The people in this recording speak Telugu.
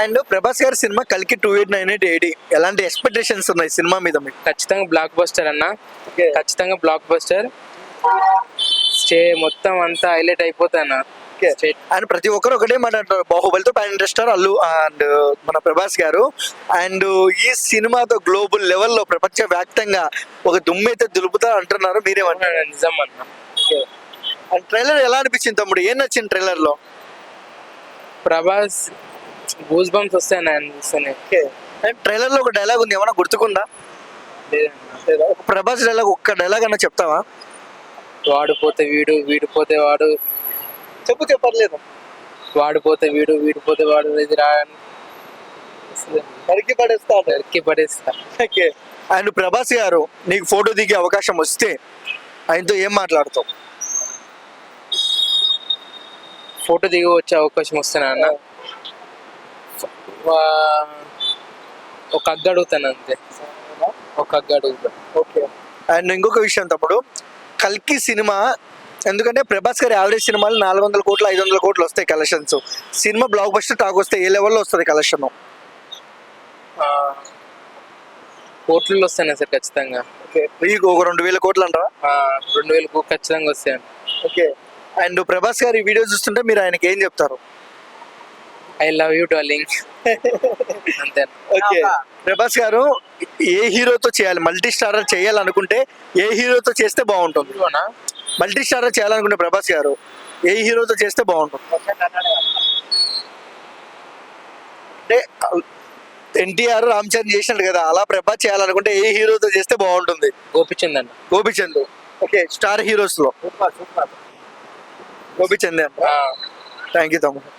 అండ్ ప్రభాస్ గారి సినిమా కల్కి 2898 ఎలాంటి ఎక్స్పెక్టేషన్స్ ఉన్నాయి సినిమా మీద మీకు? ఖచ్చితంగా బ్లాక్ బస్టర్ అన్న, ఖచ్చితంగా బ్లాక్ బస్టర్. స్టే మొత్తం అంతా హైలైట్ అయిపోతా అన్న. అండ్ ప్రతి ఒక్కరు ఒకటే మాట అంటారు, బాహుబలితో pan industry star Allu and మన ప్రభాస్ గారు. అండ్ ఈ సినిమాతో గ్లోబల్ లెవెల్లో ప్రపంచ వ్యాప్తంగా ఒక దుమ్మైతే దులుపుతా అంటున్నారు, మీరేమంటారు? నిజం అన్న. అండ్ ట్రైలర్ ఎలా అనిపించింది తమ్ముడు? ఏం నచ్చింది ట్రైలర్ లో? ప్రభాస్ గూస్ బంప్స్ వస్తాయి అన్న అనిపిస్తున్నాయి. అండ్ ట్రైలర్ లో ఒక డైలాగ్ ఉంది, ఏమన్నా గుర్తుకుందా? ఒక ప్రభాస్ డైలాగ్, ఒక్క డైలాగ్ అన్న చెప్తావా? వాడిపోతే వీడు, వీడిపోతే వాడు, చెప్పలేదు. వాడిపోతే వీడు, వీడిపోతే వాడు, ఇది రా నరికి పడేస్తా. నరికి పడేస్తా. ఓకే. అండ్ ప్రభాస్ గారు నీకు ఫోటో దిగే అవకాశం వస్తే ఆయనతో ఏం మాట్లాడతావు? ఫోటో దిగి వచ్చే అవకాశం వస్తాను అన్న, ఒక అగ్గ అడుగుతాను అంతే, ఒక అగ్గ అడుగుతాను. ఓకే. అండ్ ఇంకొక విషయం తమ్ముడు, కల్కి సినిమా ఎందుకంటే ప్రభాస్ గారి యావరేజ్ సినిమాలు 400 కోట్లు 500 కోట్లు వస్తాయి collections. Cinema block buster talk వస్తే ఏ లెవెల్లో వస్తుంది కలెక్షన్? కోట్లు వస్తాయి సార్ ఖచ్చితంగా. ఓకే. మీకు ఒక 2000 కోట్లు అంటారా? 2000 ఖచ్చితంగా వస్తాయి. ఓకే. అండ్ ప్రభాస్ గారి వీడియో చూస్తుంటే మీరు ఆయనకి ఏం చెప్తారు? ఐ లవ్ యూ డార్లింగ్ అంతే. ఓకే. ప్రభాస్ గారు ఏ హీరోతో చేయాలి, మల్టీ స్టారర్ చేయాలనుకుంటే ఏ హీరోతో చేస్తే బాగుంటుంది? మల్టీ స్టారర్ చేయాలనుకుంటే ప్రభాస్ గారు ఏ హీరోతో చేస్తే బాగుంటుంది? అంటే ఎన్టీఆర్ రామ్ చరణ్ చేసినట్టు కదా, అలా ప్రభాస్ చేయాలనుకుంటే ఏ హీరోతో చేస్తే బాగుంటుంది? గోపిచంద్ అన్న. గోపిచంద్. ఓకే. స్టార్ హీరోస్ లో గోపిచంద్ అంట. థ్యాంక్ యూ తమ్ముడు.